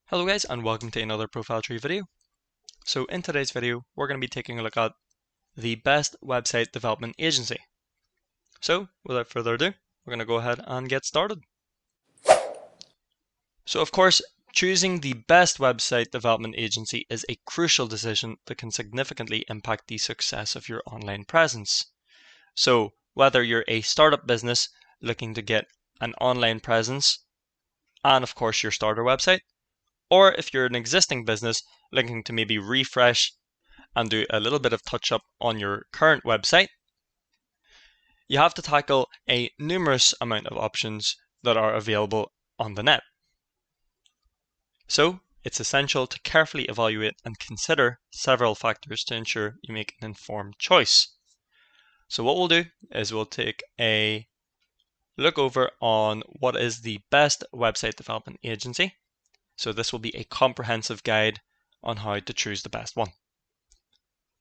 Hello guys, and welcome to another ProfileTree video. So in today's video, we're going to be taking a look at the best website development agency. So without further ado, we're going to go ahead and get started. So of course, choosing the best website development agency is a crucial decision that can significantly impact the success of your online presence. So whether you're a startup business looking to get an online presence and of course your starter website, or if you're an existing business looking to maybe refresh and do a little bit of touch up on your current website, you have to tackle a numerous amount of options that are available on the net. So it's essential to carefully evaluate and consider several factors to ensure you make an informed choice. So what we'll do is we'll take a look over on what is the best website development agency. So this will be a comprehensive guide on how to choose the best one.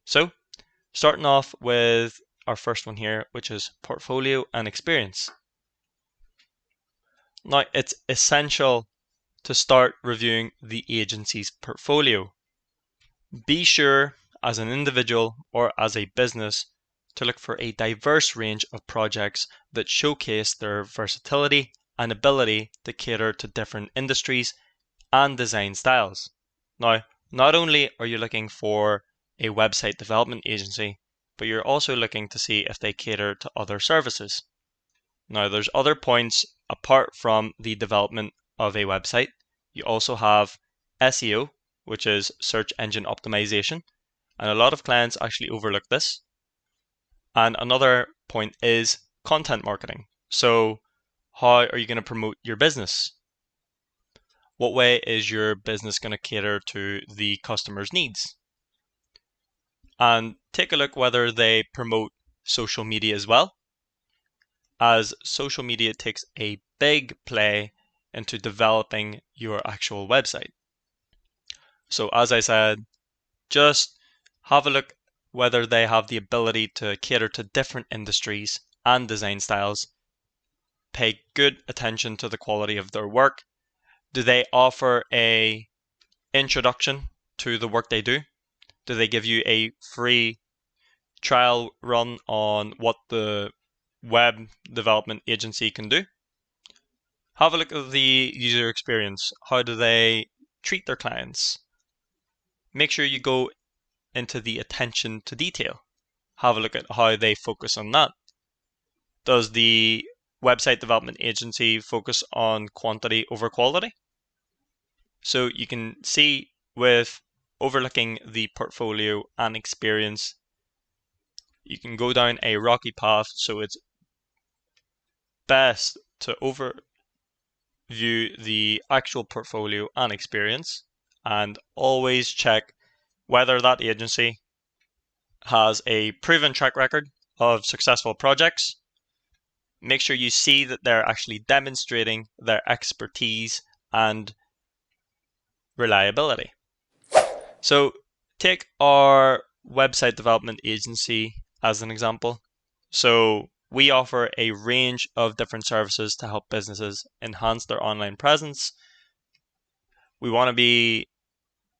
So starting off with our first one here, which is portfolio and experience. Now it's essential to start reviewing the agency's portfolio. Be sure as an individual or as a business to look for a diverse range of projects that showcase their versatility and ability to cater to different industries and design styles. Now, not only are you looking for a website development agency, but you're also looking to see if they cater to other services. Now, there's other points apart from the development of a website. You also have SEO, which is search engine optimization, and a lot of clients actually overlook this. And another point is content marketing. So, how are you going to promote your business? What way is your business going to cater to the customer's needs? And take a look whether they promote social media as well, as social media takes a big play into developing your actual website. So as I said, just have a look whether they have the ability to cater to different industries and design styles. Pay good attention to the quality of their work. Do they offer a introduction to the work they do? Do they give you a free trial run on what the web development agency can do? Have a look at the user experience. How do they treat their clients? Make sure you go into the attention to detail. Have a look at how they focus on that. Does the website development agency focus on quantity over quality? So you can see with overlooking the portfolio and experience, you can go down a rocky path. So it's best to overview the actual portfolio and experience and always check whether that agency has a proven track record of successful projects. Make sure you see that they're actually demonstrating their expertise and reliability. So take our website development agency as an example. So we offer a range of different services to help businesses enhance their online presence. We want to be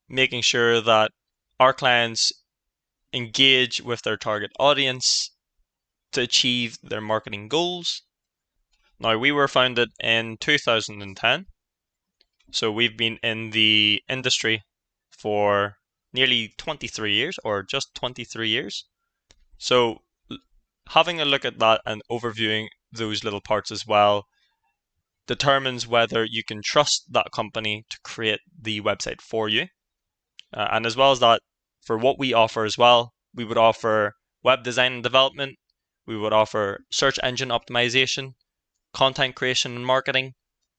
making sure that our clients engage with their target audience to achieve their marketing goals. Now, we were founded in 2010. So we've been in the industry for nearly 23 years, or just 23 years. So having a look at that and overviewing those little parts as well determines whether you can trust that company to create the website for you. And as well as that, for what we offer as well, we would offer web design and development, we would offer search engine optimization, content creation and marketing,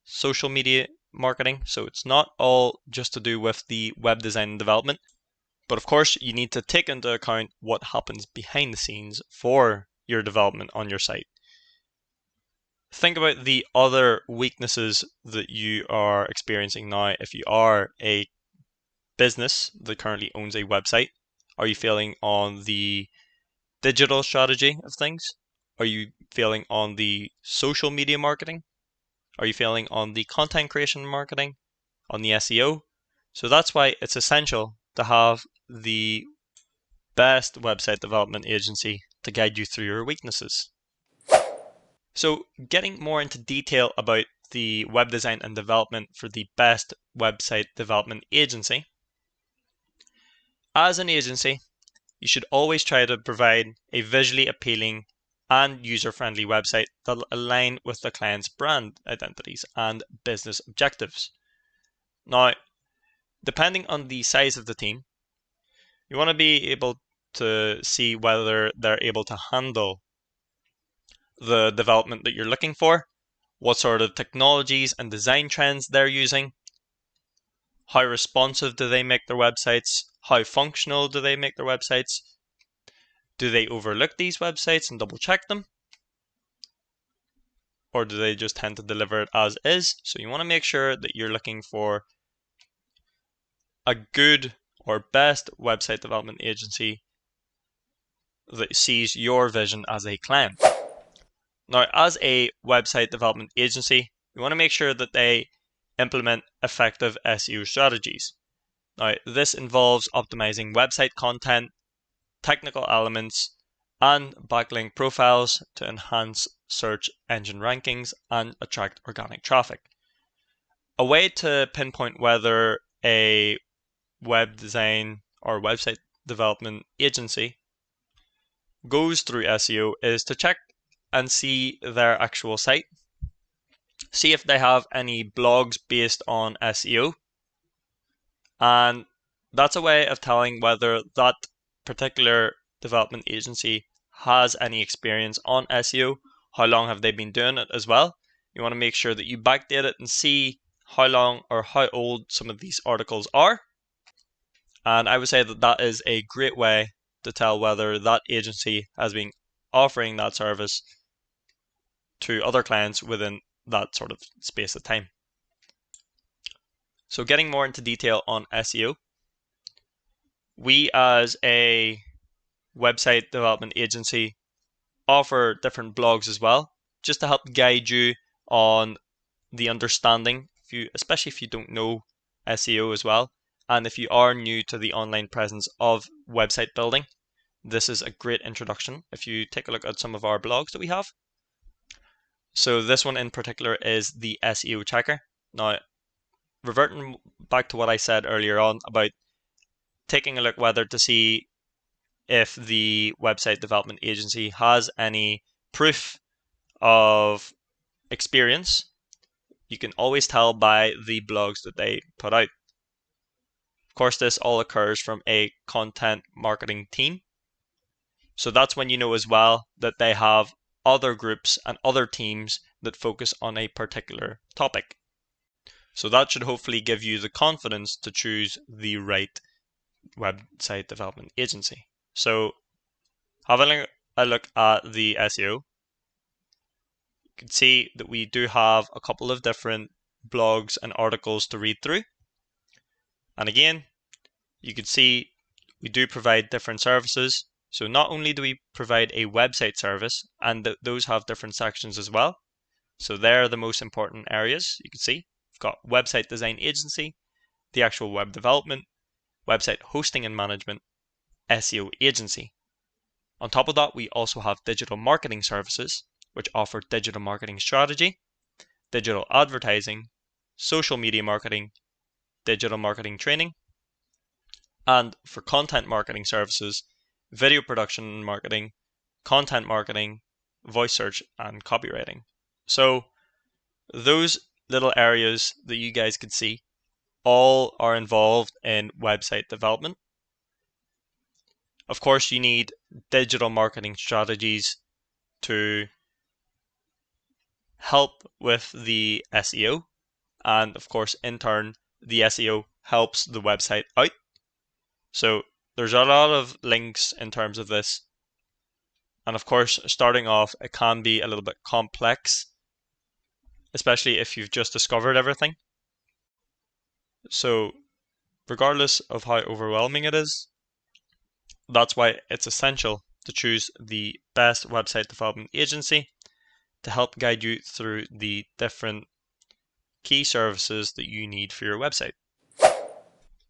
social media marketing. So it's not all just to do with the web design and development, but of course you need to take into account what happens behind the scenes for your development on your site. Think about the other weaknesses that you are experiencing now. If you are a business that currently owns a website, are you failing on the digital strategy of things? Are you failing on the social media marketing? Are you failing on the content creation marketing, on the SEO? So that's why it's essential to have the best website development agency to guide you through your weaknesses. So getting more into detail about the web design and development for the best website development agency. As an agency, you should always try to provide a visually appealing and user-friendly website that will align with the client's brand identities and business objectives. Now, depending on the size of the team, you want to be able to see whether they're able to handle the development that you're looking for, what sort of technologies and design trends they're using, how responsive do they make their websites, how functional do they make their websites, do they overlook these websites and double check them, or do they just tend to deliver it as is? So you want to make sure that you're looking for a good or best website development agency that sees your vision as a client. Now, as a website development agency, you want to make sure that they implement effective SEO strategies. Now, this involves optimizing website content, technical elements, and backlink profiles to enhance search engine rankings and attract organic traffic. A way to pinpoint whether a web design or website development agency goes through SEO is to check and see their actual site. See if they have any blogs based on SEO. And that's a way of telling whether that particular development agency has any experience on SEO. How long have they been doing it as well? You want to make sure that you backdate it and see how long or how old some of these articles are. And I would say that that is a great way to tell whether that agency has been offering that service to other clients within that sort of space of time. So getting more into detail on SEO, we as a website development agency offer different blogs as well, just to help guide you on the understanding, especially if you don't know SEO as well, and if you are new to the online presence of website building, this is a great introduction if you take a look at some of our blogs that we have. So this one in particular is the SEO checker. Now, reverting back to what I said earlier on about taking a look whether to see if the website development agency has any proof of experience, you can always tell by the blogs that they put out. Of course, this all occurs from a content marketing team. So that's when you know as well that they have other groups and other teams that focus on a particular topic. So that should hopefully give you the confidence to choose the right website development agency. So having a look at the SEO, you can see that we do have a couple of different blogs and articles to read through. And again, you can see we do provide different services. So not only do we provide a website service, and those have different sections as well. So they're the most important areas. You can see we've got website design agency, the actual web development, website hosting and management, SEO agency. On top of that, we also have digital marketing services, which offer digital marketing strategy, digital advertising, social media marketing, digital marketing training, and for content marketing services, video production and marketing, content marketing, voice search, and copywriting. So those little areas that you guys can see all are involved in website development. Of course, you need digital marketing strategies to help with the SEO, and of course, in turn, the SEO helps the website out. So there's a lot of links in terms of this. And of course, starting off, it can be a little bit complex, especially if you've just discovered everything. So regardless of how overwhelming it is, that's why it's essential to choose the best website development agency to help guide you through the different key services that you need for your website.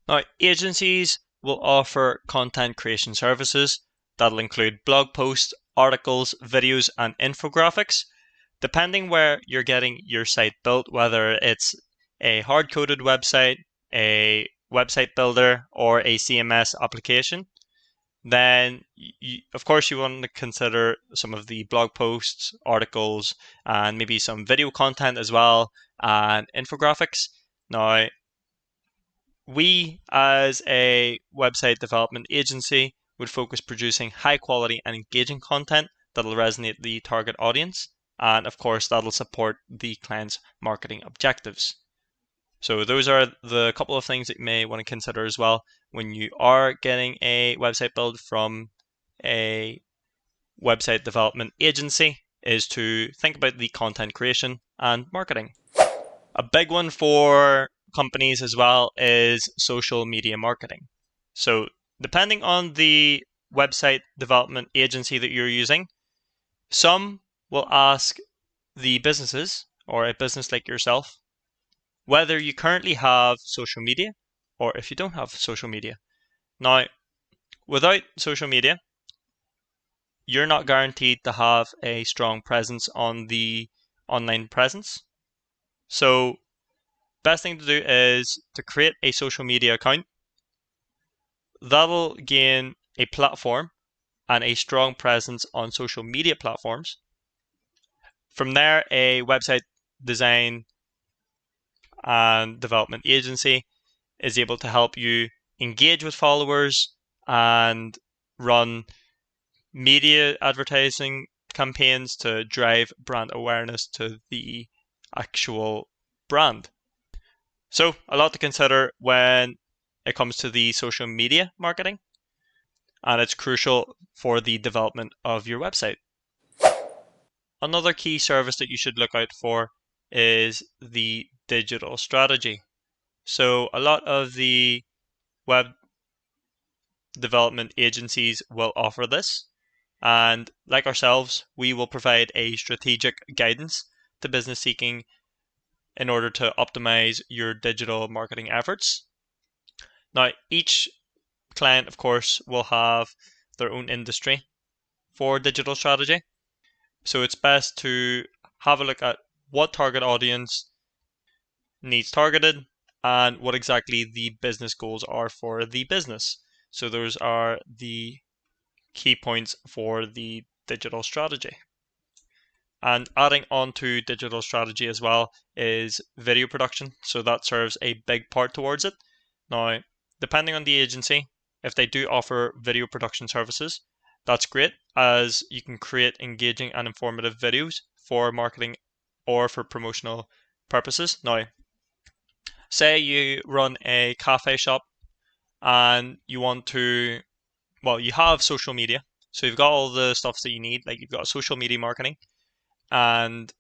Now, agencies will offer content creation services that'll include blog posts, articles, videos, and infographics. Depending where you're getting your site built, whether it's a hard-coded website, a website builder, or a CMS application, then of course you want to consider some of the blog posts, articles, and maybe some video content as well, and infographics. Now, we as a website development agency would focus producing high quality and engaging content that'll resonate the target audience, and of course that'll support the client's marketing objectives. So those are the couple of things that you may want to consider as well when you are getting a website build from a website development agency, is to think about the content creation and marketing. A big one for companies as well is social media marketing. So depending on the website development agency that you're using, some will ask the businesses, or a business like yourself, whether you currently have social media or if you don't have social media. Now, without social media, you're not guaranteed to have a strong presence on the online presence. So, best thing to do is to create a social media account. That'll gain a platform and a strong presence on social media platforms. From there, a website design and development agency is able to help you engage with followers and run media advertising campaigns to drive brand awareness to the actual brand. So, a lot to consider when it comes to the social media marketing, and it's crucial for the development of your website. Another key service that you should look out for is the digital strategy. So a lot of the web development agencies will offer this, and like ourselves, we will provide a strategic guidance to business seeking in order to optimize your digital marketing efforts. Now, each client, of course, will have their own industry for digital strategy. So it's best to have a look at what target audience needs targeted and what exactly the business goals are for the business. So those are the key points for the digital strategy. And adding on to digital strategy as well is video production. So that serves a big part towards it. Now, depending on the agency, if they do offer video production services, that's great, as you can create engaging and informative videos for marketing or for promotional purposes. Now, say you run a cafe shop and you want to, well, you have social media. So you've got all the stuff that you need, like you've got social media marketing, and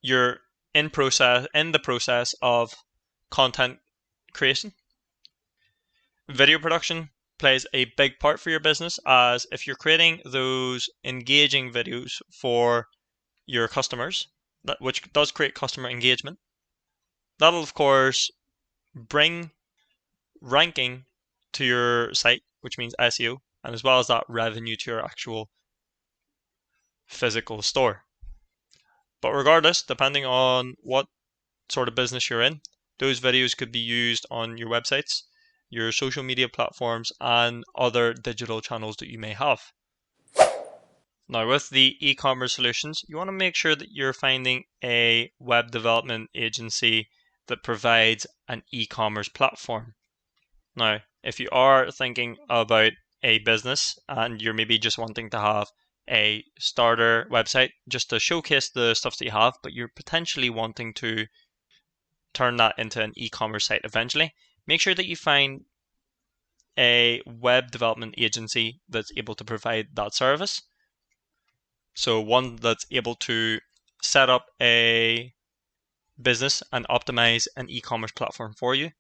you're in the process of content creation. Video production plays a big part for your business, as if you're creating those engaging videos for your customers, which does create customer engagement, that'll of course bring ranking to your site, which means SEO, and as well as that revenue to your actual physical store. But regardless, depending on what sort of business you're in, those videos could be used on your websites, your social media platforms, and other digital channels that you may have. Now, with the e-commerce solutions, you want to make sure that you're finding a web development agency that provides an e-commerce platform. Now, if you are thinking about a business and you're maybe just wanting to have a starter website just to showcase the stuff that you have, but you're potentially wanting to turn that into an e-commerce site eventually, make sure that you find a web development agency that's able to provide that service. So one that's able to set up a business and optimize an e-commerce platform for you,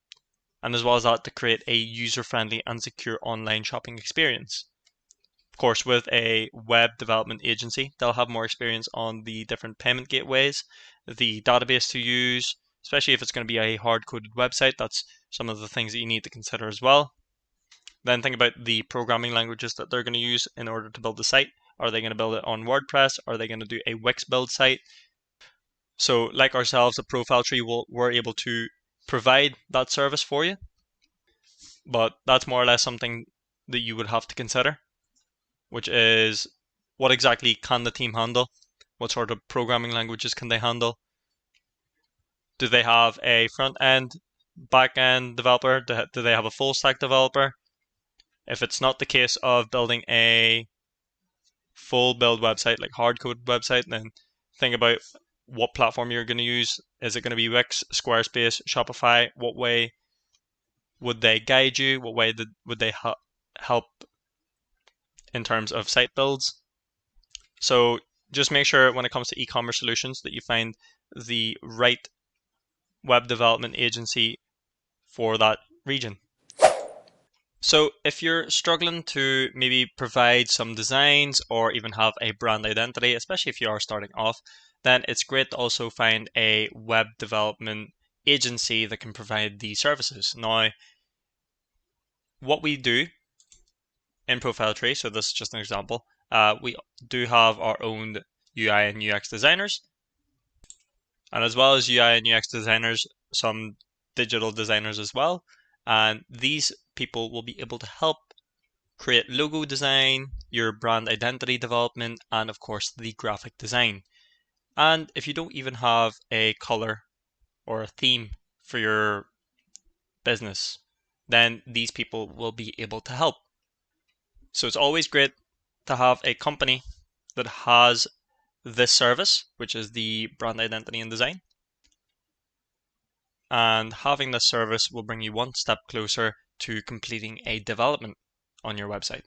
and as well as that, to create a user-friendly and secure online shopping experience. Of course, with a web development agency, they'll have more experience on the different payment gateways, the database to use, especially if it's going to be a hard-coded website. That's some of the things that you need to consider as well. Then think about the programming languages that they're going to use in order to build the site. Are they going to build it on WordPress? Are they going to do a Wix build site? So like ourselves at ProfileTree, we're able to provide that service for you, but that's more or less something that you would have to consider, which is what exactly can the team handle? What sort of programming languages can they handle? Do they have a front-end, back-end developer? Do they have a full-stack developer? If it's not the case of building a full build website, like hard-coded website, then think about what platform you're going to use. Is it going to be Wix, Squarespace, Shopify? What way would they guide you? What way would they help in terms of site builds? So just make sure when it comes to e-commerce solutions that you find the right web development agency for that region. So if you're struggling to maybe provide some designs or even have a brand identity, especially if you are starting off, then it's great to also find a web development agency that can provide these services. Now, what we do in ProfileTree, so this is just an example, we do have our own UI and UX designers, and as well as UI and UX designers, some digital designers as well. And these people will be able to help create logo design, your brand identity development, and of course the graphic design. And if you don't even have a color or a theme for your business, then these people will be able to help. So it's always great to have a company that has this service, which is the brand identity and design. And having this service will bring you one step closer to completing a development on your website.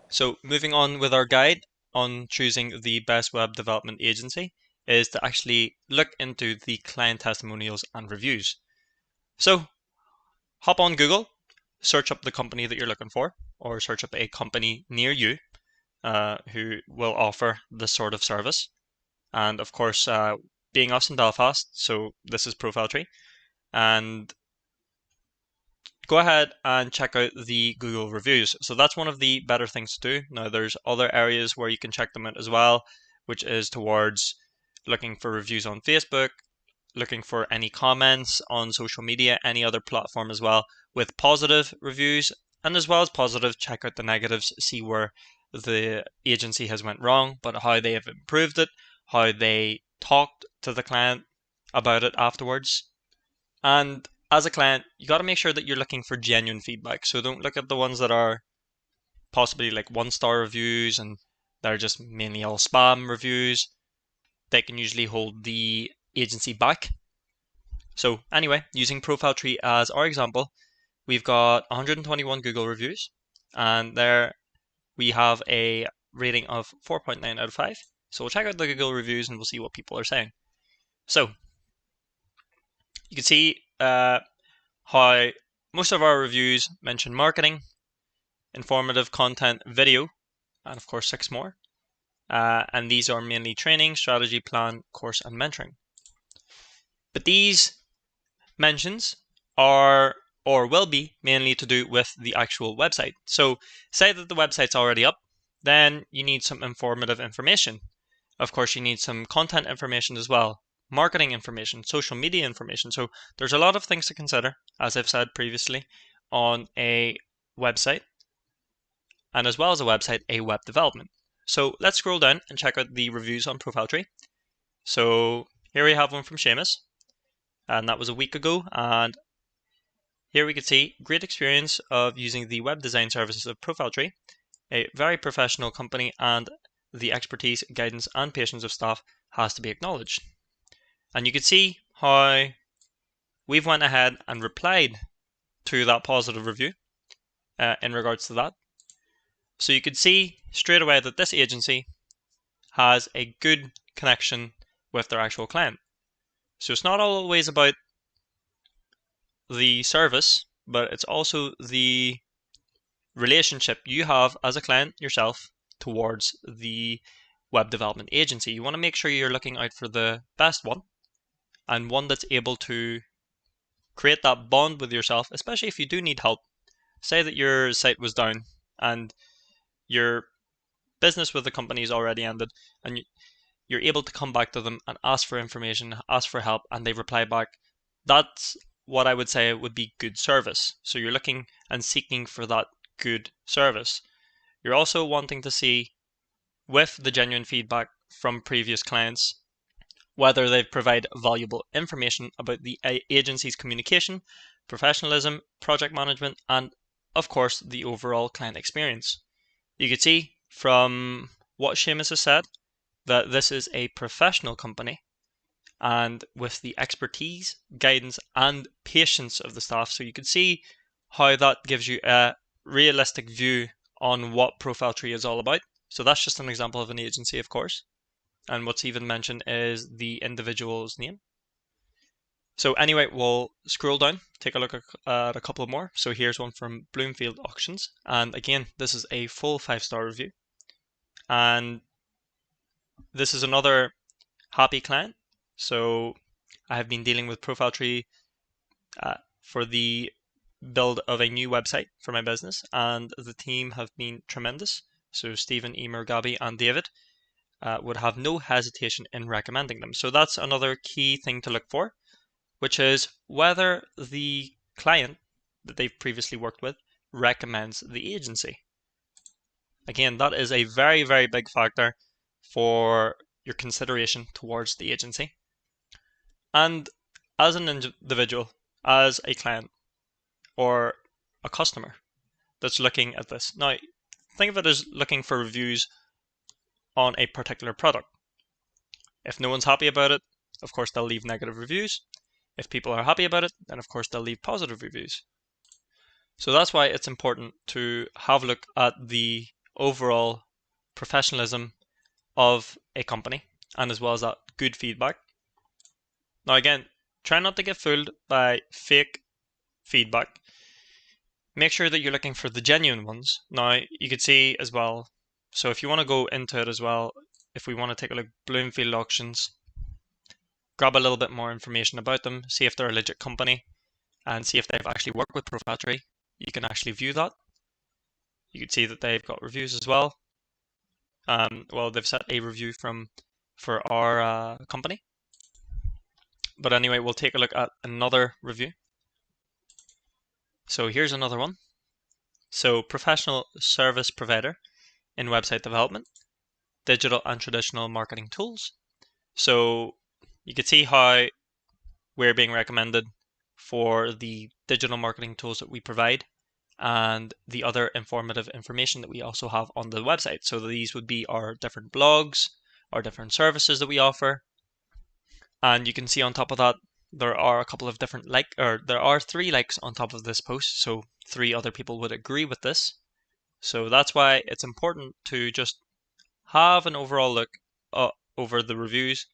So moving on with our guide on choosing the best web development agency is to actually look into the client testimonials and reviews. So hop on Google, search up the company that you're looking for, or search up a company near you who will offer this sort of service. And of course, being us in Belfast, so this is ProfileTree, and go ahead and check out the Google reviews. So that's one of the better things to do. Now there's other areas where you can check them out as well, which is towards looking for reviews on Facebook, looking for any comments on social media, any other platform as well with positive reviews. And as well as positive, check out the negatives, see where the agency has went wrong, but how they have improved it, how they talked to the client about it afterwards. And as a client, you got to make sure that you're looking for genuine feedback. So don't look at the ones that are possibly like 1-star reviews and they're just mainly all spam reviews. They can usually hold the agency back. So anyway, using ProfileTree as our example, we've got 121 Google reviews, and there we have a rating of 4.9 out of 5. So we'll check out the Google reviews and we'll see what people are saying. So you can see how most of our reviews mention marketing, informative content, video, and of course 6 more. And these are mainly training, strategy, plan, course, and mentoring. But these mentions are or will be mainly to do with the actual website. So say that the website's already up, then you need some informative information. Of course, you need some content information as well, marketing information, social media information. So there's a lot of things to consider, as I've said previously, on a website, and as well as a website, a web development. So let's scroll down and check out the reviews on ProfileTree. So here we have one from Seamus, and that was a week ago. And here we can see great experience of using the web design services of ProfileTree, a very professional company, and the expertise, guidance, and patience of staff has to be acknowledged. And you can see how we've went ahead and replied to that positive review in regards to that. So you can see straight away that this agency has a good connection with their actual client. So it's not always about the service, but it's also the relationship you have as a client yourself towards the web development agency. You want to make sure you're looking out for the best one, and one that's able to create that bond with yourself, especially if you do need help. Say that your site was down and your business with the company is already ended, and you're able to come back to them and ask for information, ask for help, and they reply back. That's what I would say would be good service. So you're looking and seeking for that good service. You're also wanting to see, with the genuine feedback from previous clients, whether they've provided valuable information about the agency's communication, professionalism, project management, and of course the overall client experience. You could see from what Seamus has said that this is a professional company, and with the expertise, guidance, and patience of the staff. So you can see how that gives you a realistic view on what ProfileTree is all about. So that's just an example of an agency, of course. And what's even mentioned is the individual's name. So anyway, we'll scroll down, take a look at a couple more. So here's one from Bloomfield Auctions. And again, this is a full 5-star review. And this is another happy client. So I have been dealing with ProfileTree for the build of a new website for my business, and the team have been tremendous. So Stephen, Emer, Gabby, and David would have no hesitation in recommending them. So that's another key thing to look for, which is whether the client that they've previously worked with recommends the agency. Again, that is a very, very big factor for your consideration towards the agency. And as an individual, as a client, or a customer that's looking at this. Now, think of it as looking for reviews on a particular product. If no one's happy about it, of course they'll leave negative reviews. If people are happy about it, then of course they'll leave positive reviews. So that's why it's important to have a look at the overall professionalism of a company, and as well as that good feedback. Now again, try not to get fooled by fake feedback. Make sure that you're looking for the genuine ones. Now you could see as well, so if you want to go into it as well, if we want to take a look at Bloomfield Auctions, grab a little bit more information about them, see if they're a legit company, and see if they've actually worked with ProfileTree. You can actually view that. You can see that they've got reviews as well. Well, they've set a review for our company. But anyway, we'll take a look at another review. So here's another one. So professional service provider in website development, digital and traditional marketing tools. So you can see how we're being recommended for the digital marketing tools that we provide and the other informative information that we also have on the website. So these would be our different blogs, our different services that we offer. And you can see on top of that, there are a couple of different there are 3 likes on top of this post. So 3 other people would agree with this. So that's why it's important to just have an overall look over the reviews.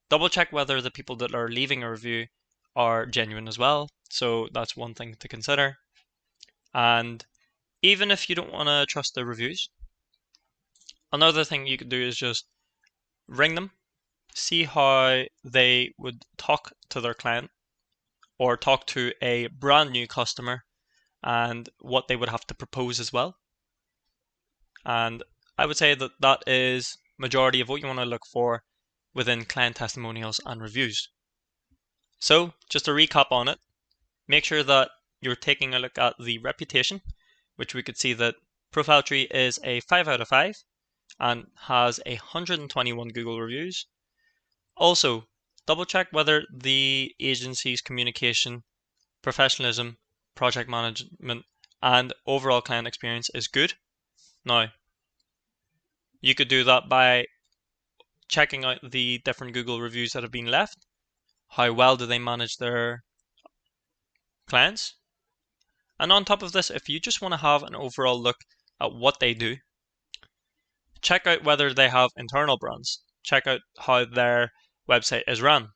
Double check whether the people that are leaving a review are genuine as well. So that's one thing to consider. And even if you don't want to trust the reviews, another thing you could do is just ring them, see how they would talk to their client or talk to a brand new customer and what they would have to propose as well. And I would say that that is majority of what you want to look for within client testimonials and reviews. So just to recap on it, make sure that you're taking a look at the reputation, which we could see that ProfileTree is a 5 out of 5 and has 121 Google reviews. Also, double check whether the agency's communication, professionalism, project management, and overall client experience is good. Now, you could do that by checking out the different Google reviews that have been left. How well do they manage their clients? And on top of this, if you just want to have an overall look at what they do, check out whether they have internal brands. Check out how their website is run.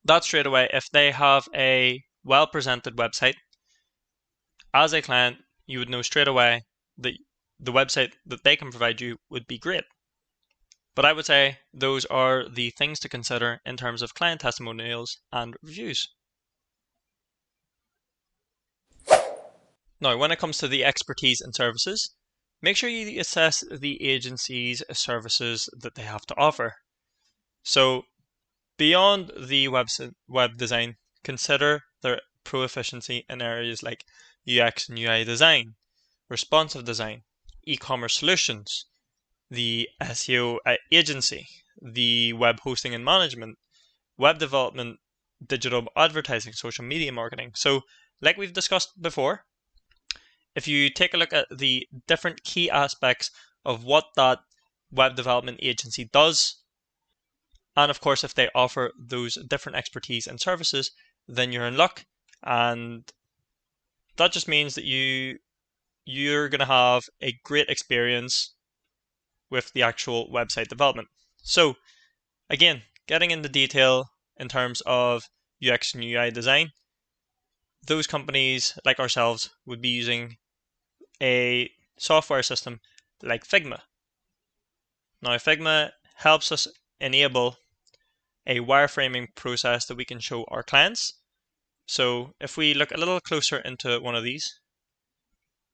That straight away, if they have a well-presented website, as a client, you would know straight away that the website that they can provide you would be great. But I would say those are the things to consider in terms of client testimonials and reviews. Now, when it comes to the expertise and services, make sure you assess the agency's services that they have to offer. So, beyond the web design, consider their proficiency in areas like UX and UI design, responsive design, e-commerce solutions, the SEO agency, the web hosting and management, web development, digital advertising, social media marketing. So, like we've discussed before, if you take a look at the different key aspects of what that web development agency does, and of course, if they offer those different expertise and services, then you're in luck. And that just means that you're going to have a great experience with the actual website development. So again, getting into detail in terms of UX and UI design, those companies like ourselves would be using a software system like Figma. Now, Figma helps us enable a wireframing process that we can show our clients. So if we look a little closer into one of these,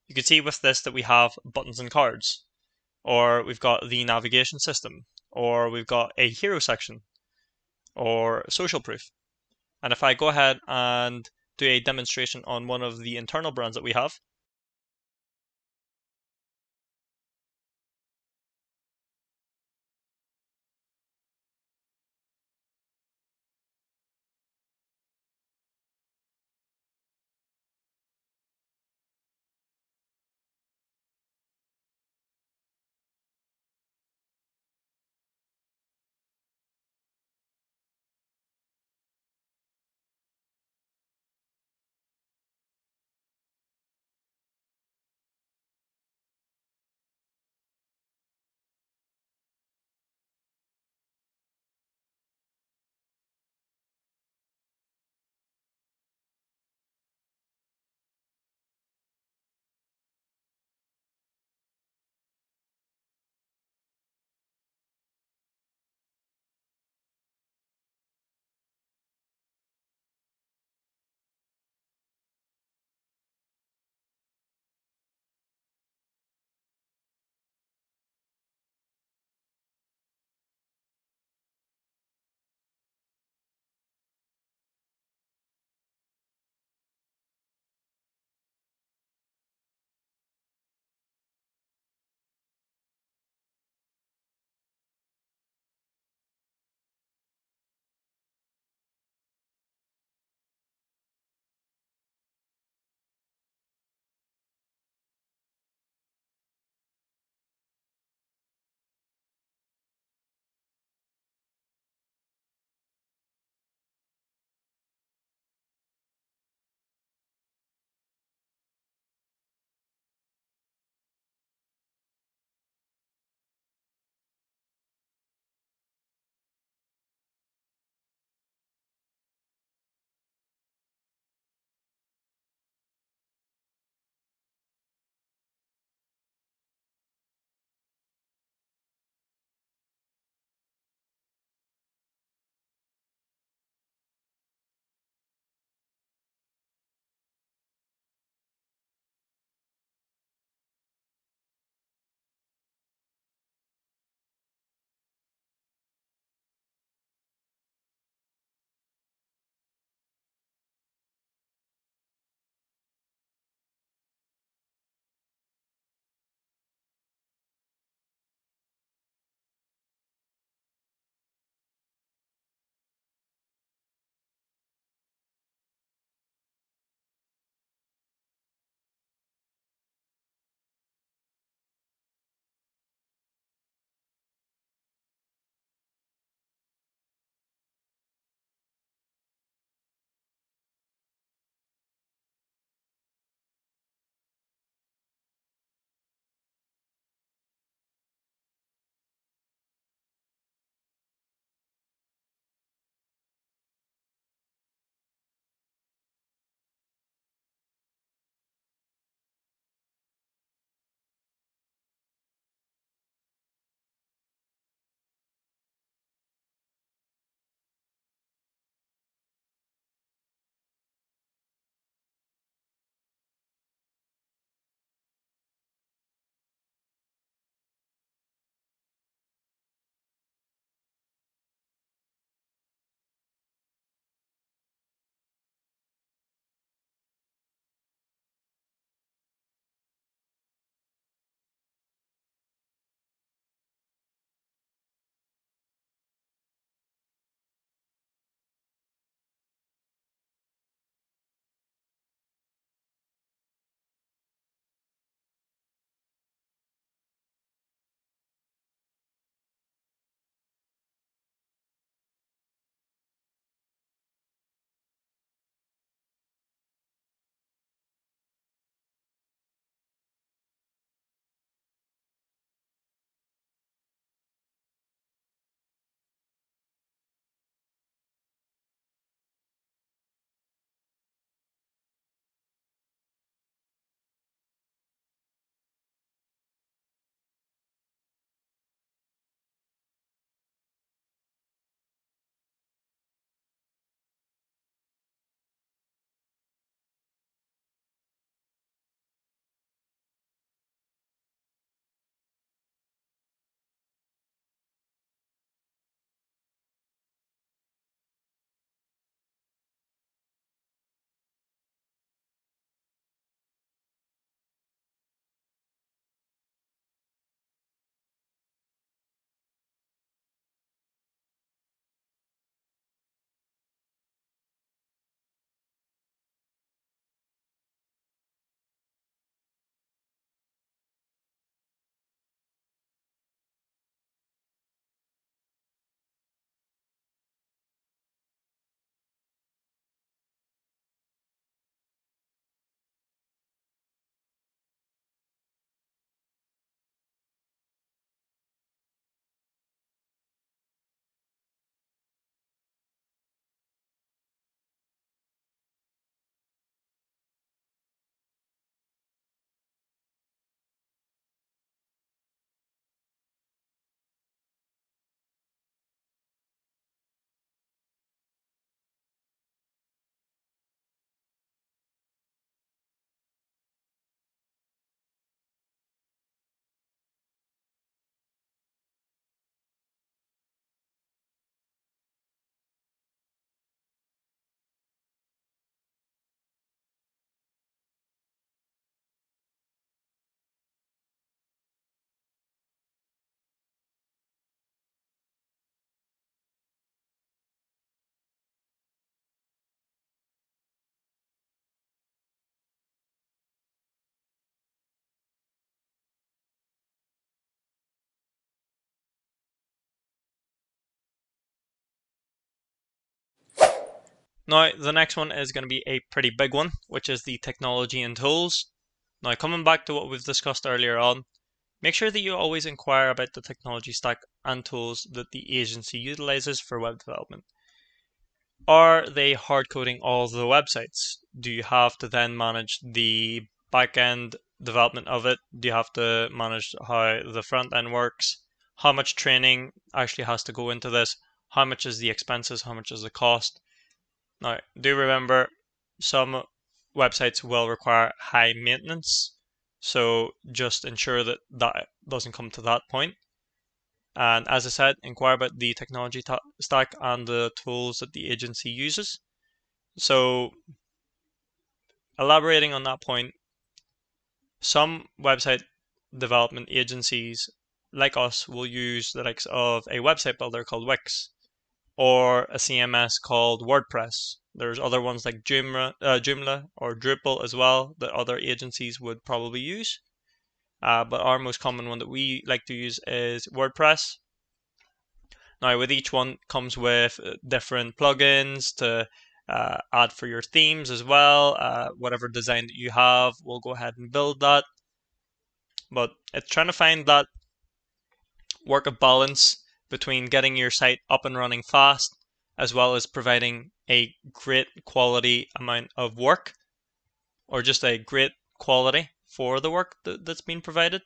you can see with this that we have buttons and cards, or we've got the navigation system, or we've got a hero section, or social proof. And if I go ahead and do a demonstration on one of the internal brands that we have, Now, the next one is going to be a pretty big one, which is the technology and tools. Now, coming back to what we've discussed earlier on, make sure that you always inquire about the technology stack and tools that the agency utilizes for web development. Are they hard coding all the websites? Do you have to then manage the back-end development of it? Do you have to manage how the front end works? How much training actually has to go into this? How much is the expenses? How much is the cost? Now, do remember some websites will require high maintenance, so just ensure that that doesn't come to that point. And as I said, inquire about the technology stack and the tools that the agency uses. So, elaborating on that point, some website development agencies like us will use the likes of a website builder called Wix or a CMS called WordPress. There's other ones like Joomla or Drupal as well that other agencies would probably use. But our most common one that we like to use is WordPress. Now, with each one comes with different plugins to add for your themes as well. Whatever design that you have, we'll go ahead and build that. But it's trying to find that work of balance between getting your site up and running fast, as well as providing a great quality amount of work, or just a great quality for the work that's being provided.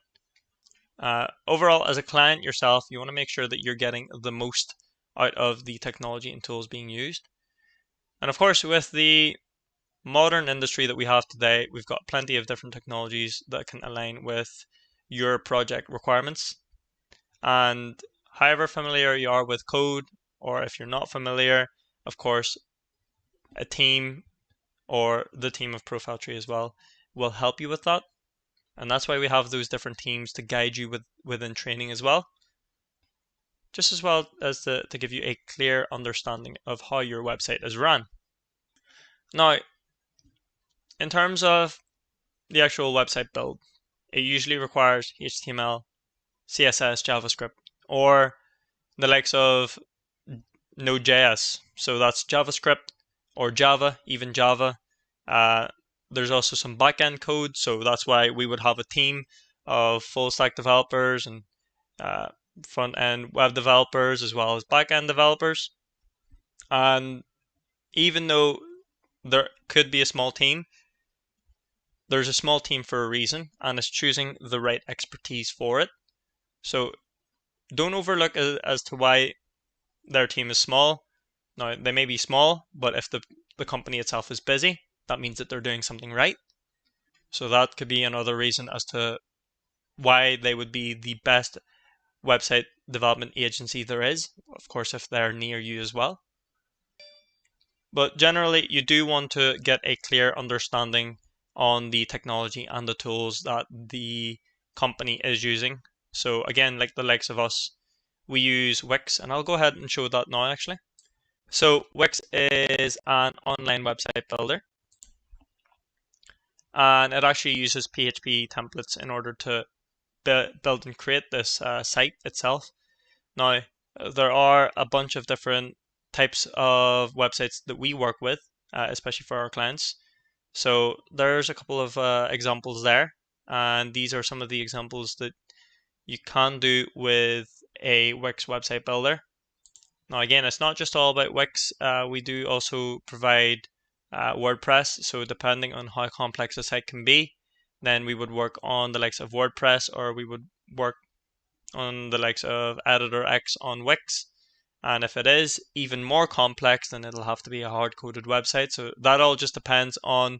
Overall, as a client yourself, you want to make sure that you're getting the most out of the technology and tools being used. And of course, with the modern industry that we have today, we've got plenty of different technologies that can align with your project requirements. And however familiar you are with code, or if you're not familiar, of course, a team or the team of ProfileTree as well will help you with that. And that's why we have those different teams to guide you within training as well. Just as well as to give you a clear understanding of how your website is run. Now, in terms of the actual website build, it usually requires HTML, CSS, JavaScript, or the likes of Node.js. So that's JavaScript or Java, even Java. There's also some backend code, so that's why we would have a team of full stack developers and front end web developers as well as back end developers. And even though there could be a small team, there's a small team for a reason, and it's choosing the right expertise for it. So don't overlook as to why their team is small. Now, they may be small, but if the company itself is busy, that means that they're doing something right. So that could be another reason as to why they would be the best website development agency there is, of course, if they're near you as well. But generally, you do want to get a clear understanding on the technology and the tools that the company is using. So again, like the likes of us, we use Wix, and I'll go ahead and show that now actually. So Wix is an online website builder, and it actually uses PHP templates in order to build and create this site itself. Now, there are a bunch of different types of websites that we work with, especially for our clients. So there's a couple of examples there, and these are some of the examples that you can do with a Wix website builder. Now again, it's not just all about Wix. We do also provide WordPress, so depending on how complex a site can be, then we would work on the likes of WordPress, or we would work on the likes of Editor X on Wix. And if it is even more complex, then it'll have to be a hard-coded website. So that all just depends on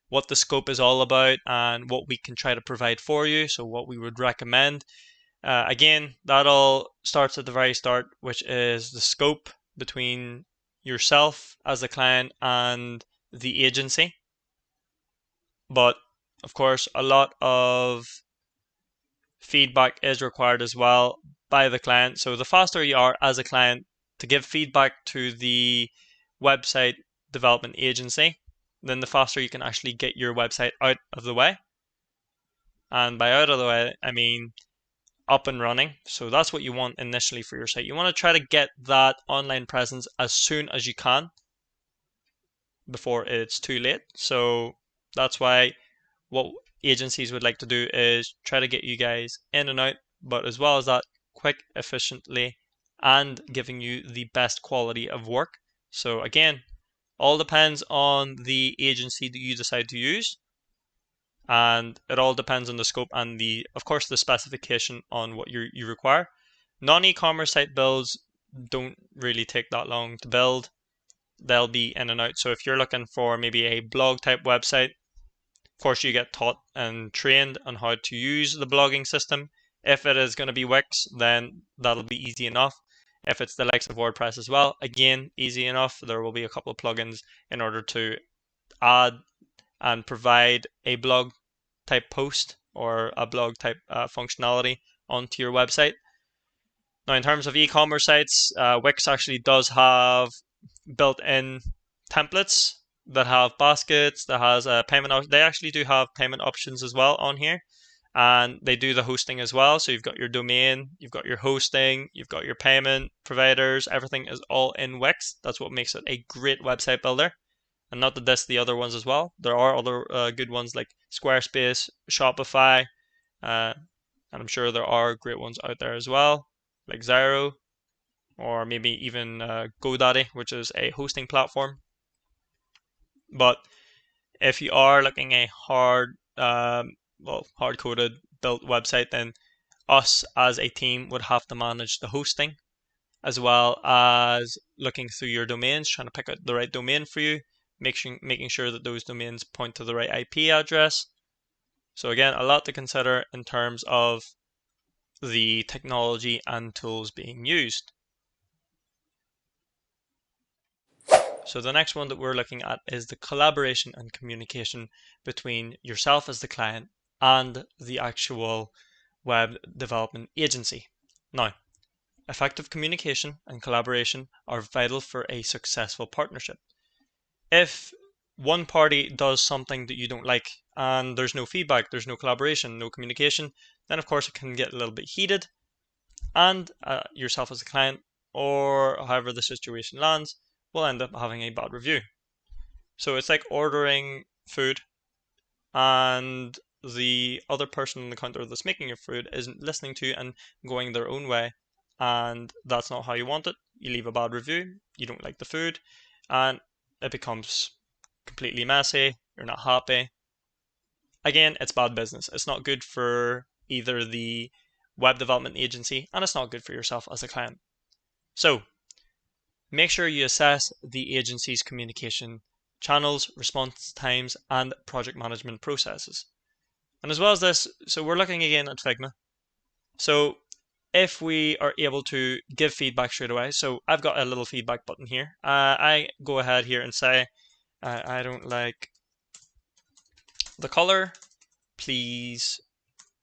what the scope is all about and what we can try to provide for you, so what we would recommend. Again, that all starts at the very start, which is the scope between yourself as the client and the agency. But of course, a lot of feedback is required as well by the client. So the faster you are as a client to give feedback to the website development agency, then the faster you can actually get your website out of the way. And by out of the way, I mean up and running. So that's what you want initially for your site. You want to try to get that online presence as soon as you can. before it's too late. So that's why what agencies would like to do is try to get you guys in and out, but as well as that, quick, efficiently, and giving you the best quality of work. So again, all depends on the agency that you decide to use, and it all depends on the scope and of course, the specification on what you require. Non-e-commerce site builds don't really take that long to build. They'll be in and out. So if you're looking for maybe a blog type website, of course, you get taught and trained on how to use the blogging system. If it is going to be Wix, then that'll be easy enough. If it's the likes of WordPress as well, again, easy enough. There will be a couple of plugins in order to add and provide a blog type post or a blog type functionality onto your website. Now, in terms of e-commerce sites, Wix actually does have built-in templates that have baskets, that has a payment. They actually do have payment options as well on here, and they do the hosting as well. So you've got your domain, you've got your hosting, you've got your payment providers. Everything is all in Wix. That's what makes it a great website builder. And not to diss the other ones as well. There are other good ones like Squarespace, Shopify, and I'm sure there are great ones out there as well, like Xero, or maybe even GoDaddy, which is a hosting platform. But if you are looking a hard-coded built website, then us as a team would have to manage the hosting, as well as looking through your domains, trying to pick out the right domain for you, making sure that those domains point to the right IP address. So again, a lot to consider in terms of the technology and tools being used. So the next one that we're looking at is the collaboration and communication between yourself as the client and the actual web development agency. Now, effective communication and collaboration are vital for a successful partnership. If one party does something that you don't like and there's no feedback, there's no collaboration, no communication, then of course it can get a little bit heated, and yourself as a client, or however the situation lands, will end up having a bad review. So it's like ordering food and the other person on the counter that's making your food isn't listening to you and going their own way, and that's not how you want it. You leave a bad review, you don't like the food, and it becomes completely messy, you're not happy. Again, it's bad business. It's not good for either the web development agency, and it's not good for yourself as a client. So make sure you assess the agency's communication channels, response times, and project management processes. And as well as this, so we're looking again at Figma. So if we are able to give feedback straight away, so I've got a little feedback button here. I go ahead here and say, I don't like the color, please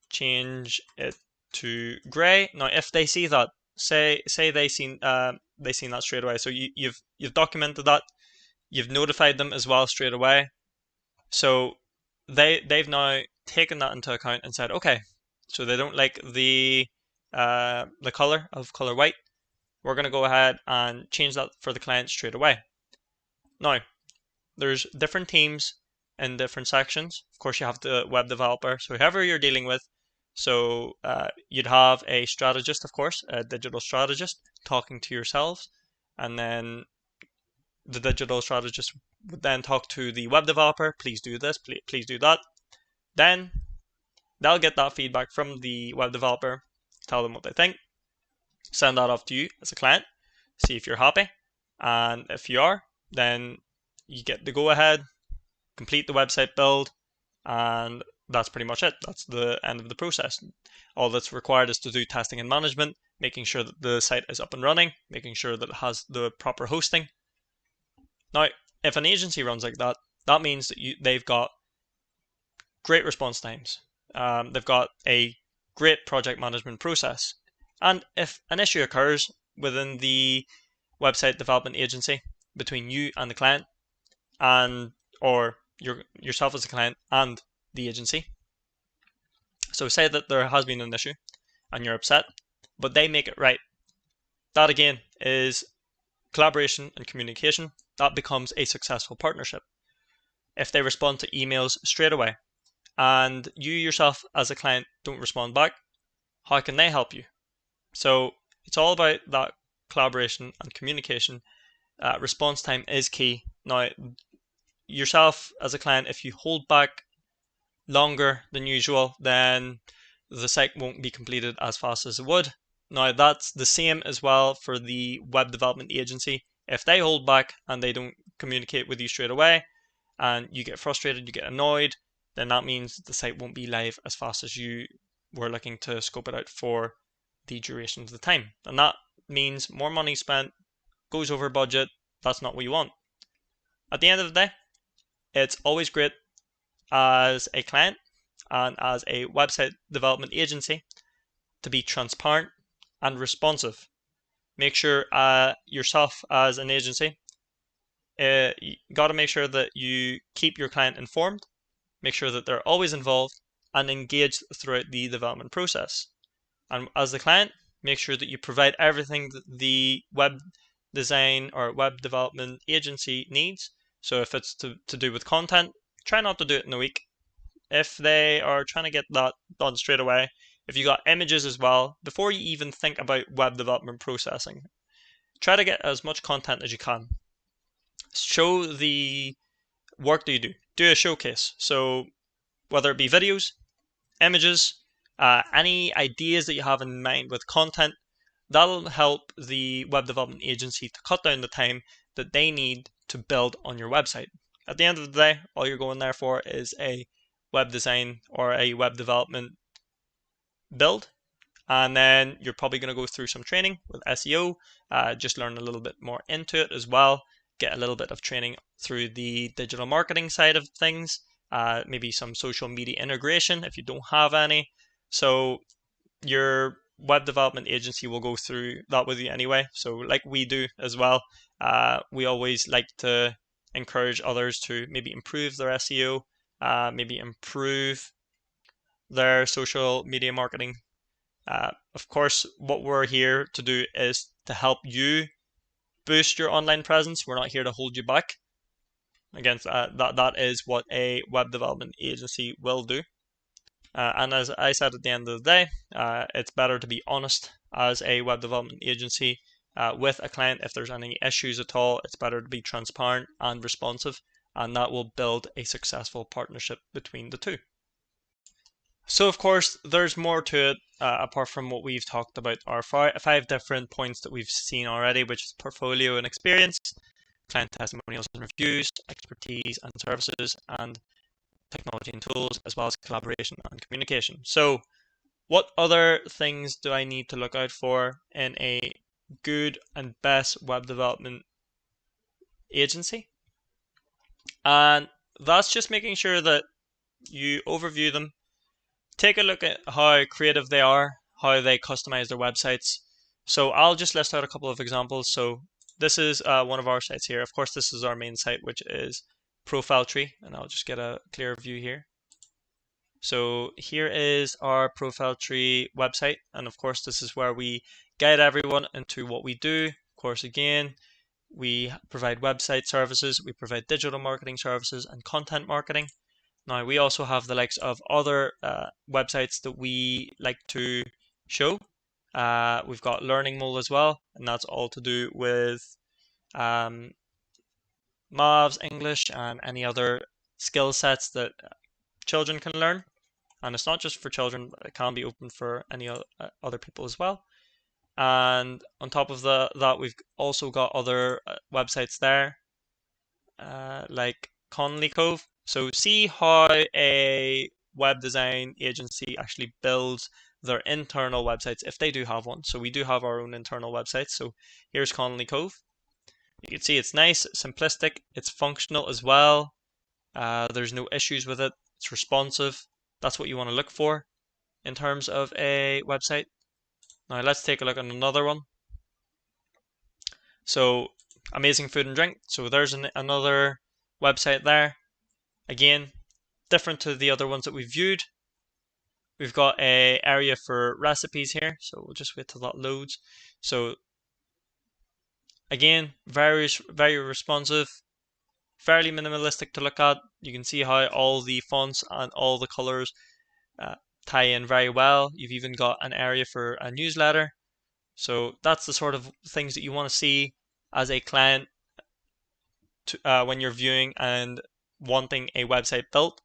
change it to gray. Now, if they see that, say they seen that straight away. So you've documented that, you've notified them as well straight away. So they've now taken that into account and said, okay, so they don't like the color of color white. We're going to go ahead and change that for the client straight away. Now, there's different teams in different sections. Of course, you have the web developer, so whoever you're dealing with. So you'd have a strategist, of course, a digital strategist talking to yourselves, and then the digital strategist would then talk to the web developer, please do this, please do that. Then they'll get that feedback from the web developer, tell them what they think, send that off to you as a client, see if you're happy, and if you are, then you get the go ahead, complete the website build, and that's pretty much it. That's the end of the process. All that's required is to do testing and management, making sure that the site is up and running, making sure that it has the proper hosting. Now, if an agency runs like that, that means that they've got great response times. They've got a great project management process. And if an issue occurs within the website development agency between you and the client, or yourself as a client and the agency, so say that there has been an issue and you're upset, but they make it right. That again is collaboration and communication, that becomes a successful partnership. If they respond to emails straight away and you yourself as a client don't respond back, how can they help you? So it's all about that collaboration and communication. Response time is key. Now, yourself as a client, if you hold back longer than usual, then the site won't be completed as fast as it would. Now, that's the same as well for the web development agency. If they hold back and they don't communicate with you straight away and you get frustrated, you get annoyed, then that means the site won't be live as fast as you were looking to scope it out for the duration of the time. And that means more money spent, goes over budget. That's not what you want. At the end of the day, it's always great as a client and as a website development agency to be transparent and responsive. Make sure yourself as an agency, you got to make sure that you keep your client informed, make sure that they're always involved and engaged throughout the development process. And as the client, make sure that you provide everything that the web design or web development agency needs. So if it's to do with content, try not to do it in a week. If they are trying to get that done straight away, if you got images as well, before you even think about web development processing, try to get as much content as you can. Show the work that you do. Do a showcase. So whether it be videos, images, any ideas that you have in mind with content, that'll help the web development agency to cut down the time that they need to build on your website. At the end of the day, all you're going there for is a web design or a web development build, and then you're probably going to go through some training with SEO, just learn a little bit more into it as well, get a little bit of training through the digital marketing side of things, maybe some social media integration if you don't have any. So your web development agency will go through that with you anyway. So like we do as well, we always like to encourage others to maybe improve their SEO, maybe improve their social media marketing. Of course, what we're here to do is to help you boost your online presence. We're not here to hold you back. Again, that is what a web development agency will do. And as I said at the end of the day, it's better to be honest as a web development agency with a client. If there's any issues at all, it's better to be transparent and responsive, and that will build a successful partnership between the two. So of course, there's more to it apart from what we've talked about, our five different points that we've seen already, which is portfolio and experience, client testimonials and reviews, expertise and services, and technology and tools, as well as collaboration and communication. So what other things do I need to look out for in a good and best web development agency? And that's just making sure that you overview them, take a look at how creative they are, how they customize their websites. So I'll just list out a couple of examples. So this is one of our sites here. Of course, this is our main site, which is ProfileTree, and I'll just get a clear view here. So here is our ProfileTree website, and of course this is where we guide everyone into what we do. Of course, again, we provide website services, we provide digital marketing services and content marketing. Now we also have the likes of other websites that we like to show. We've got Learning Mole as well, and that's all to do with maths, English, and any other skill sets that children can learn. And it's not just for children, but it can be open for any other people as well. And on top of that, we've also got other websites there, like Conley Cove. So see how a web design agency actually builds their internal websites, if they do have one. So we do have our own internal websites. So here's Conley Cove. You can see it's nice, simplistic, it's functional as well. There's no issues with it. It's responsive. That's what you want to look for in terms of a website. Now let's take a look at another one. So Amazing Food and Drink. So there's another website there. Again, different to the other ones that we've viewed. We've got an area for recipes here. So we'll just wait till that loads. So Again, very responsive, fairly minimalistic to look at. You can see how all the fonts and all the colors tie in very well. You've even got an area for a newsletter. So that's the sort of things that you want to see as a client when you're viewing and wanting a website built,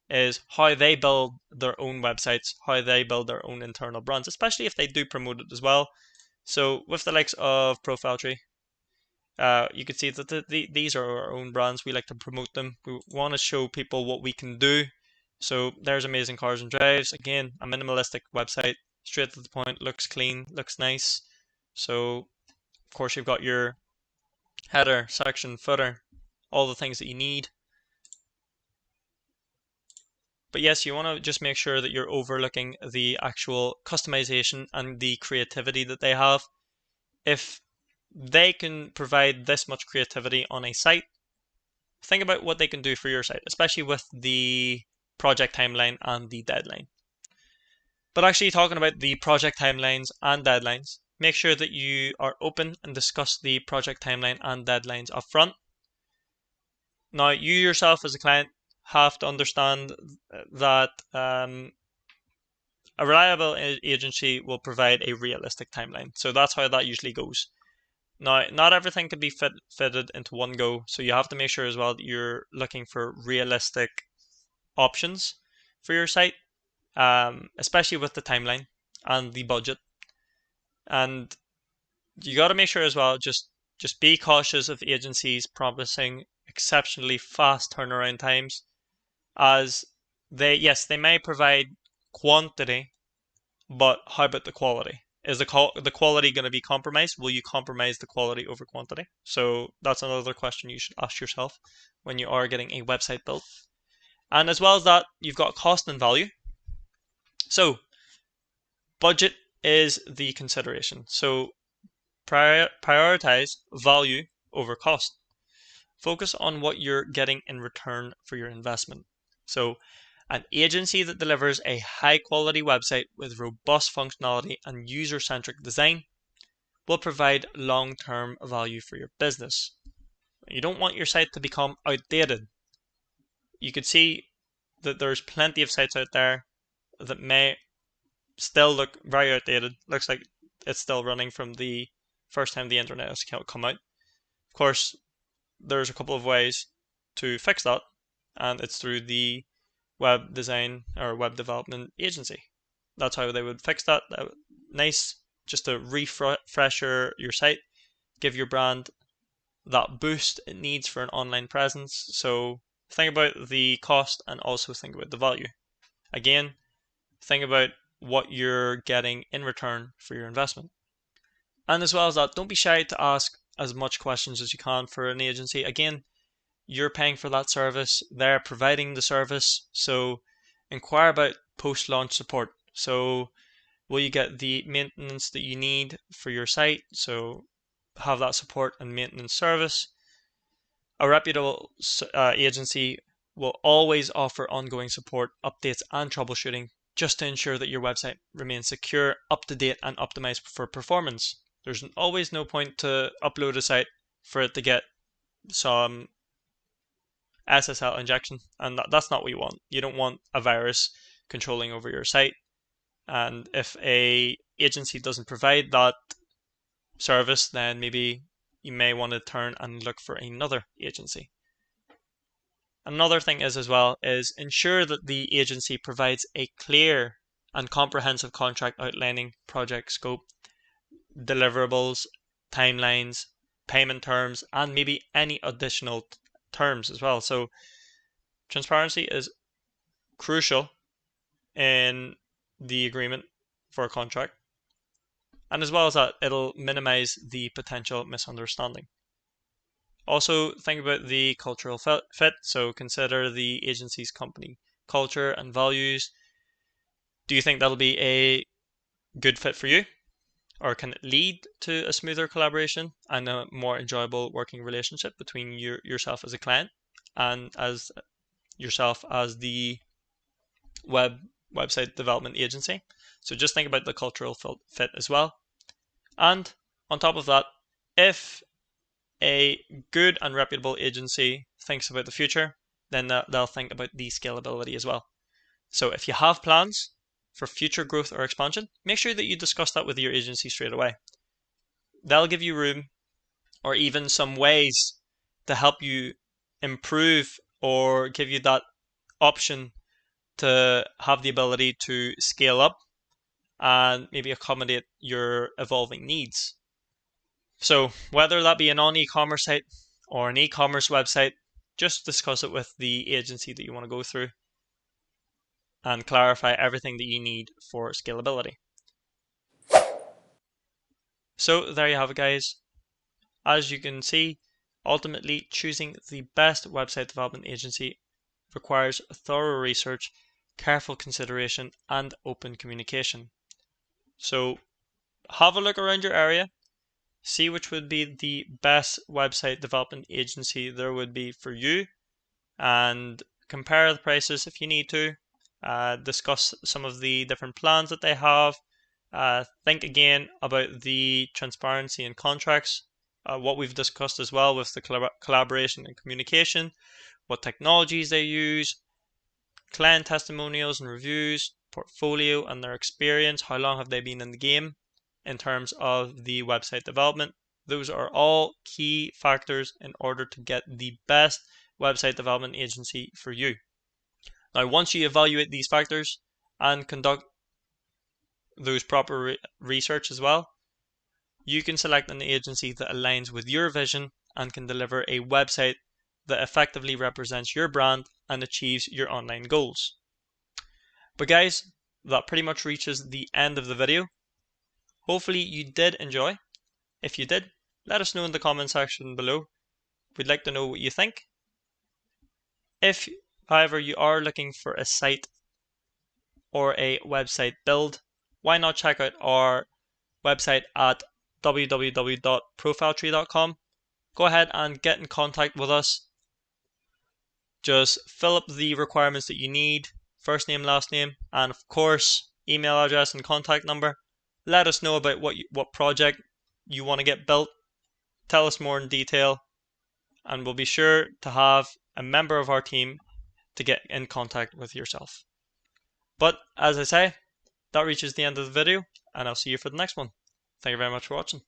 is how they build their own websites, how they build their own internal brands, especially if they do promote it as well. So with the likes of ProfileTree, you can see that these are our own brands. We like to promote them. We want to show people what we can do. So there's Amazing Cars and Drives. Again, a minimalistic website, straight to the point, looks clean, looks nice. So of course you've got your header, section, footer, all the things that you need. But yes, you want to just make sure that you're overlooking the actual customization and the creativity that they have. If they can provide this much creativity on a site, think about what they can do for your site, especially with the project timeline and the deadline. But actually talking about the project timelines and deadlines, make sure that you are open and discuss the project timeline and deadlines up front. Now, you yourself as a client have to understand that a reliable agency will provide a realistic timeline. So that's how that usually goes. Now, not everything can be fitted into one go, so you have to make sure as well that you're looking for realistic options for your site, especially with the timeline and the budget. And you got to make sure as well, just be cautious of agencies promising exceptionally fast turnaround times, as they may provide quantity, but how about the quality? Is the quality going to be compromised? Will you compromise the quality over quantity? So that's another question you should ask yourself when you are getting a website built. And as well as that, you've got cost and value. So budget is the consideration. So prioritize value over cost. Focus on what you're getting in return for your investment. So an agency that delivers a high quality website with robust functionality and user-centric design will provide long-term value for your business. You don't want your site to become outdated. You could see that there's plenty of sites out there that may still look very outdated. Looks like it's still running from the first time the internet has come out. Of course, there's a couple of ways to fix that, and it's through the web design or web development agency. That's how they would fix that. Nice, just to refresh your site, give your brand that boost it needs for an online presence. So think about the cost and also think about the value. Again, think about what you're getting in return for your investment. And as well as that, don't be shy to ask as much questions as you can for an agency. Again, you're paying for that service, they're providing the service, so inquire about post-launch support. So will you get the maintenance that you need for your site? So have that support and maintenance service. A reputable agency will always offer ongoing support, updates, and troubleshooting, just to ensure that your website remains secure, up to date, and optimized for performance. There's always no point to upload a site for it to get some SSL injection, and that's not what you want. You don't want a virus controlling over your site. And if a agency doesn't provide that service, then maybe you may want to turn and look for another agency. Another thing is as well is ensure that the agency provides a clear and comprehensive contract outlining project scope, deliverables, timelines, payment terms, and maybe any additional terms as well. So transparency is crucial in the agreement for a contract. And as well as that, it'll minimize the potential misunderstanding. Also, think about the cultural fit. So consider the agency's company culture and values. Do you think that'll be a good fit for you? Or can it lead to a smoother collaboration and a more enjoyable working relationship between yourself as a client and as yourself as the website development agency? So just think about the cultural fit as well. And on top of that, if a good and reputable agency thinks about the future, then they'll think about the scalability as well. So if you have plans for future growth or expansion, make sure that you discuss that with your agency straight away. They'll give you room or even some ways to help you improve or give you that option to have the ability to scale up and maybe accommodate your evolving needs. So whether that be an on-e-commerce site or an e-commerce website, just discuss it with the agency that you want to go through and clarify everything that you need for scalability. So there you have it, guys. As you can see, ultimately choosing the best website development agency requires thorough research, careful consideration, and open communication. So have a look around your area, see which would be the best website development agency there would be for you, and compare the prices if you need to. Discuss some of the different plans that they have. Think again about the transparency in contracts, what we've discussed as well with the collaboration and communication, what technologies they use, client testimonials and reviews, portfolio and their experience, how long have they been in the game in terms of the website development. Those are all key factors in order to get the best website development agency for you. Now, once you evaluate these factors and conduct those proper research as well, you can select an agency that aligns with your vision and can deliver a website that effectively represents your brand and achieves your online goals. But guys, that pretty much reaches the end of the video. Hopefully you did enjoy. If you did, let us know in the comment section below. We'd like to know what you think. If, however, you are looking for a site or a website build, why not check out our website at www.profiletree.com. Go ahead and get in contact with us. Just fill up the requirements that you need, first name, last name, and of course, email address and contact number. Let us know about what project you want to get built. Tell us more in detail, and we'll be sure to have a member of our team to get in contact with yourself. But as I say, that reaches the end of the video, and I'll see you for the next one. Thank you very much for watching.